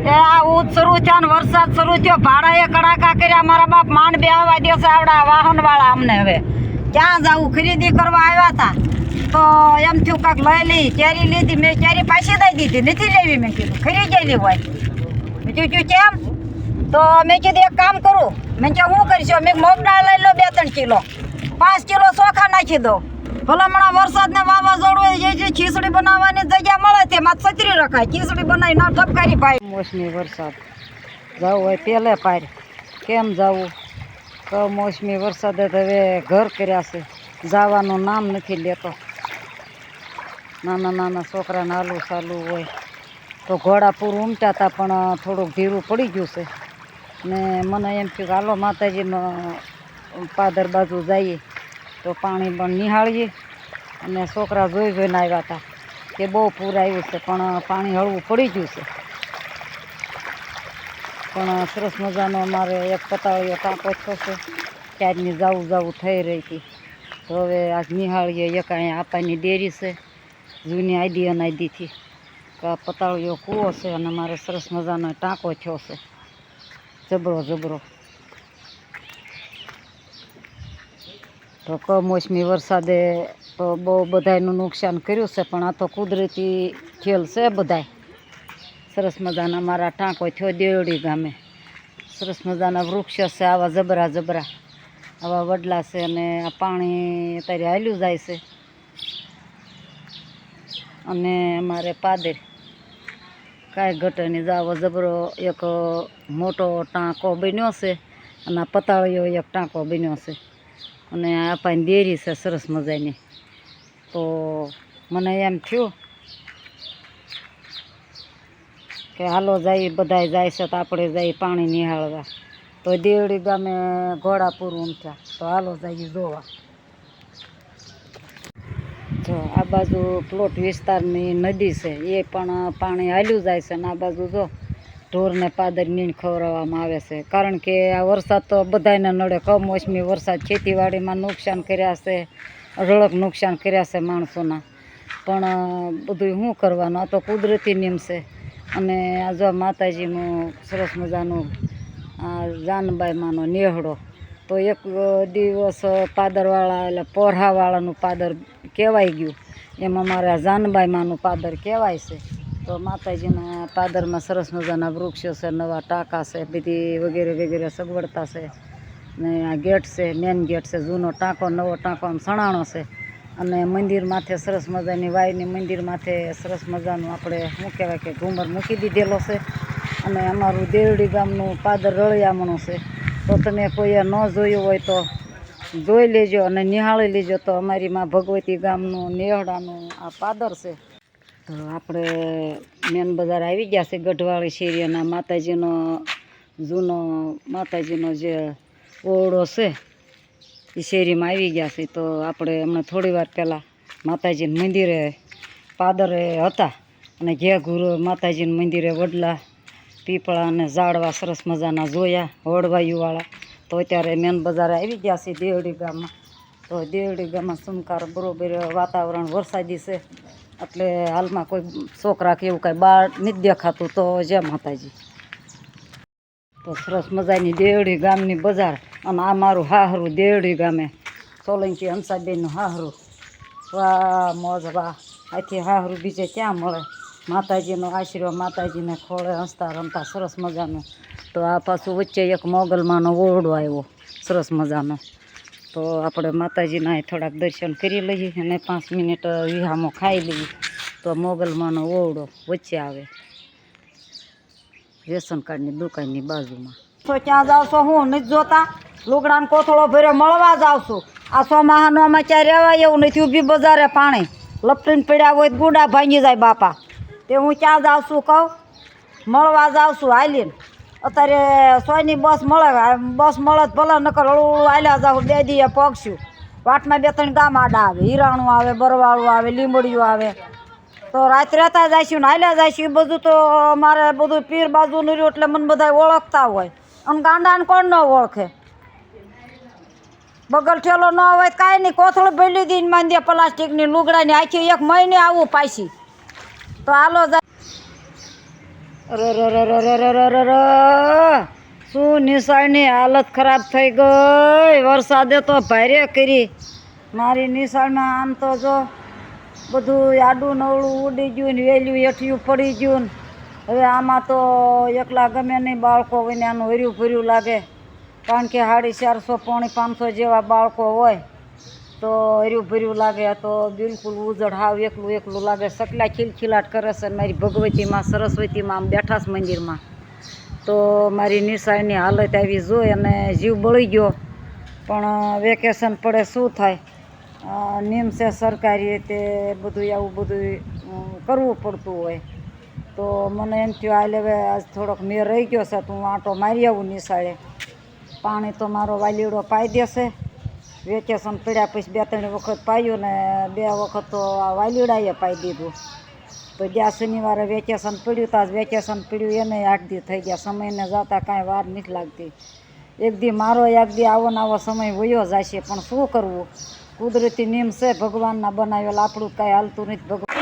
એ આ ઉદ શરૂ થયો ને વરસાદ શરૂ થયો, ભાડાએ કડાકા કર્યા. મારા બાપ માંડ બે આવવા દેશે આવડા વાહન વાળા અમને. હવે ક્યાં જવું? ખરીદી કરવા આવ્યા હતા તો એમ થયું કાંક લઈ લઈ. કેરી લીધી, મેં કેરી પાછી દઈ દીધી. નથી લેવી મેં કીધું, ખરીદેલી હોય. મેં કીધું કેમ? તો મેં કીધું એક કામ કરું. મેં કહ્યું હું કરીશ? મેં મગ દાળ લઈ લો 2-3 કિલો, 5 કિલો ચોખા નાખી દો. ભલામણા વરસાદને વાવાઝોડું જે ખીચડી બનાવવાની જગ્યા મળે તેમાં છત્રી રખાય. ખીચડી બનાવી ના ઠપકારી ભાઈ. મોસમી વરસાદ જવું હોય પહેલે પાર. કેમ જવું? કમોસમી વરસાદે તો હવે ઘર કર્યા છે, જવાનું નામ નથી લેતો. નાના નાના છોકરાને હાલું ચાલુ હોય તો ઘોડાપુર ઉમટ્યા હતા, પણ થોડુંક ઢીરું પડી ગયું છે. ને મને એમ થયું કે હાલો માતાજીનો પાદર બાજુ જઈએ તો પાણી પણ નિહાળીએ. અને છોકરા જોઈને આવ્યા હતા કે બહુ પૂર આવ્યું છે, પણ પાણી હળવું પડી ગયું છે. પણ સરસ મજાનો અમારે એક પતાળીઓ ટાંકો થશે. ક્યારની જવું થઈ રહી હતી, તો હવે આજ નિહાળીએ. એક અહીંયા આપાની ડેરી છે, જૂની આઈડી અનાઈડીથી. કે પતાળીઓ કૂવો છે અને મારે સરસ મજાનો ટાંકો થયો છે, જબરો. તો કમોસમી વરસાદે તો બહુ બધાયનું નુકસાન કર્યું છે, પણ આ તો કુદરતી ખેલ છે બધાય. સરસ મજાના મારા ટાંકો થયો દેવડી ગામે. સરસ મજાના વૃક્ષ છે, આવા જબરા આવા વડલા છે. અને આ પાણી અત્યારે હાલ્યું જાય છે. અને અમારે પાદર કાંઈ ઘટે નહીં. આવો જબરો એક મોટો ટાંકો બન્યો છે, અને આ પતાળીઓ એક ટાંકો બન્યો છે. અને આપાની ડેરી છે સરસ મજાની. તો મને એમ થયું કે હાલો જાય, બધાય જાય છે તો આપણે જઈએ પાણી નિહાળવા. તો દેવડી ગામે ઘોડાપુર ઉમટ્યા, તો હાલો જઈએ જોવા. જો આ બાજુ પ્લોટ વિસ્તારની નદી છે, એ પણ પાણી હાલ્યું જાય છે. અને આ બાજુ જો ઢોરને પાદર નીણ ખવડાવવામાં આવે છે. કારણ કે આ વરસાદ તો બધાને નડે. કમોસમી વરસાદ ખેતીવાડીમાં નુકસાન કર્યા છે, અઢળક નુકસાન કર્યા છે માણસોના. પણ બધું શું કરવાનું? આ તો કુદરતી નિયમ છે. અને આ જો માતાજીનું સરસ મજાનું આ જાનબાઈમાંનો નેહડો. તો એક દિવસ પાદરવાળા એટલે પોરહાવાળાનું પાદર કહેવાય ગયું, એમાં મારા જાનબાઈમાંનું પાદર કહેવાય છે. તો માતાજીના પાદરમાં સરસ મજાના વૃક્ષો છે, નવા ટાંકા છે, બધી વગેરે સગવડતા છે. ને આ ગેટ છે, મેન ગેટ છે, જૂનો ટાંકો નવો ટાંકો આમ સણાણો છે. અને મંદિર માથે સરસ મજાની વાયની મંદિર માથે સરસ મજાનું આપણે શું કહેવાય કે ઘુમર મૂકી દીધેલો છે. અને અમારું દેવડી ગામનું પાદર રળિયામણું છે. તો તમે કોઈએ ન જોયું હોય તો જોઈ લેજો અને નિહાળી લેજો. તો અમારી માં ભગવતી ગામનું નેહડાનું આ પાદર છે. તો આપણે મેન બજાર આવી ગયા છે, ગઢવાળી શેરીના માતાજીનો જૂનો માતાજીનો જે ઓરડો છે એ શેરીમાં આવી ગયા છે. તો આપણે હમણાં થોડી વાર પહેલાં માતાજીના મંદિરે પાદરે હતા, અને ઘેઘુર માતાજીના મંદિરે વડલા પીપળા અને ઝાડવા સરસ મજાના જોયા, હોડવાયુવાળા. તો અત્યારે મેન બજારે આવી ગયા છે દેવડી ગામમાં. તો દેવડી ગામમાં સુમકાર બરોબર વાતાવરણ વરસાદી છે, એટલે હાલમાં કોઈ છોકરા કે એવું કાંઈ બહાર નથી દેખાતું. તો જય માતાજી. તો સરસ મજાની દેવડી ગામની બજાર. અને આ મારું હાહરું દેવડી ગામે સોલંકી હંસાબેનનું હાહરું. વાહ મોજ વાહ, આથી હાહરું બીજે ક્યાં મળે? માતાજીનો આશીર્વાદ, માતાજીને ખોળે હસતા રમતા સરસ મજાનું. તો આ પાછું વચ્ચે એક મોગલમાંનો ઓરડો આવ્યો સરસ મજાનો. તો આપણે માતાજીના થોડાક દર્શન કરી લઈએ અને 5 મિનિટ વિહામો ખાઈ લઈએ. તો મોગલમાંનો ઓરડો વચ્ચે આવે, રેશન કાર્ડની દુકાનની બાજુમાં. તો ક્યાં જાવ છો? હું નથી જોતા? લુગડાનો કોથળો ભર્યો મળવા જાવ છું. આ સોમાહાનો આમાં ક્યાં રહેવાય એવું નથી. ઊભી બજારે પાણી લપટીને પડ્યા હોય, ગુડા ભાંગી જાય બાપા. તે હું ક્યાં જાઉં છું કહું? મળવા જાઉં છું હાલીને. અત્યારે સોયની બસ મળે તો ભલે, નકર હળવું હાલ્યા જાઉં. 2 દીએ પગશું. વાટમાં 2-3 ગામ આડા આવે, હિરાણું આવે, બરવાળું આવે, લીંબડિયું આવે. તો રાત રહેતા જઈશું ને હાલ્યા જઈશું. એ બધું તો મારે બધું પીર બાજુનું રહ્યું, એટલે મને બધા ઓળખતા હોય. અને ગાંડાને કોણ ન ઓળખે? બગલ ઠેલો ન હોય તો કાંઈ નહીં. કોથળો ભરી દઈને માંદે પ્લાસ્ટિકની લુગડાની આખી 1 મહિને આવું પાછી. તો હાલો જાય. શું નિશાળની હાલત ખરાબ થઈ ગઈ. વરસાદે તો ભારે કરી મારી નિશાળમાં. આમ તો જો બધું આડું નવળું ઉડી ગયું ને વેલ્યું હેઠિયું પડી ગયું ને હવે આમાં તો એકલા ગમે નહીં બાળકો હોય ને આનું હર્યું ભર્યું લાગે. કારણ કે 450 પોણી 500 જેવા બાળકો હોય તો હર્યું ભર્યું લાગે. તો બિલકુલ ઉજળ હાવ એકલું એકલું લાગે. સકલા ખીલખીલાટ કરે છે. મારી ભગવતીમાં સરસ્વતીમાં આમ બેઠા છે મંદિરમાં. તો મારી નિશાળની હાલત આવી જોઈ અને જીવ બળી ગયો. પણ વેકેશન પડે શું થાય, નિયમ છે સરકારી તે બધું આવું બધું કરવું પડતું હોય. તો મને એમ થયું હાલ હવે આજ થોડોક મેં રહી ગયો છે તો હું આંટો મારી આવું નિશાળે. પાણી તો મારો વાલીડો પાઈ દેશે. વેકેશન પડ્યા પછી 2-3 વખત પાયું ને 2 વખત તો આ વાલીડાએ પાઈ દીધું. તો ગયા શનિવારે વેકેશન પડ્યું તો આજ વેકેશન પડ્યું એને 8 દી થઈ ગયા. સમયને જતા કાંઈ વાર નથી લાગતી. એક દી મારો એક દી આવો ને આવો સમય વયો જાય છે. પણ શું કરવું, કુદરતી નિયમ છે ભગવાનના બનાવેલ. આપણું કાંઈ હાલતું નથી. ભગવાન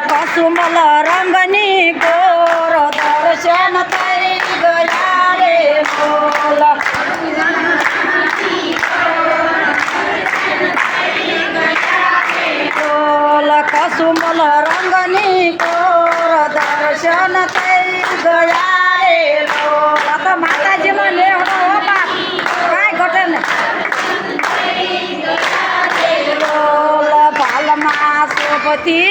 કસુમલ રંગની ગોર દર્શન થઈ ગયા રે બોલ. કસુમલ રંગની ગોર દર્શન થઈ ગયા રે બોલ. તો માતાજીમાં લેવડો હો બાપ, કાંઈ ઘટે ને બોલ. ભાલમાં શોભતી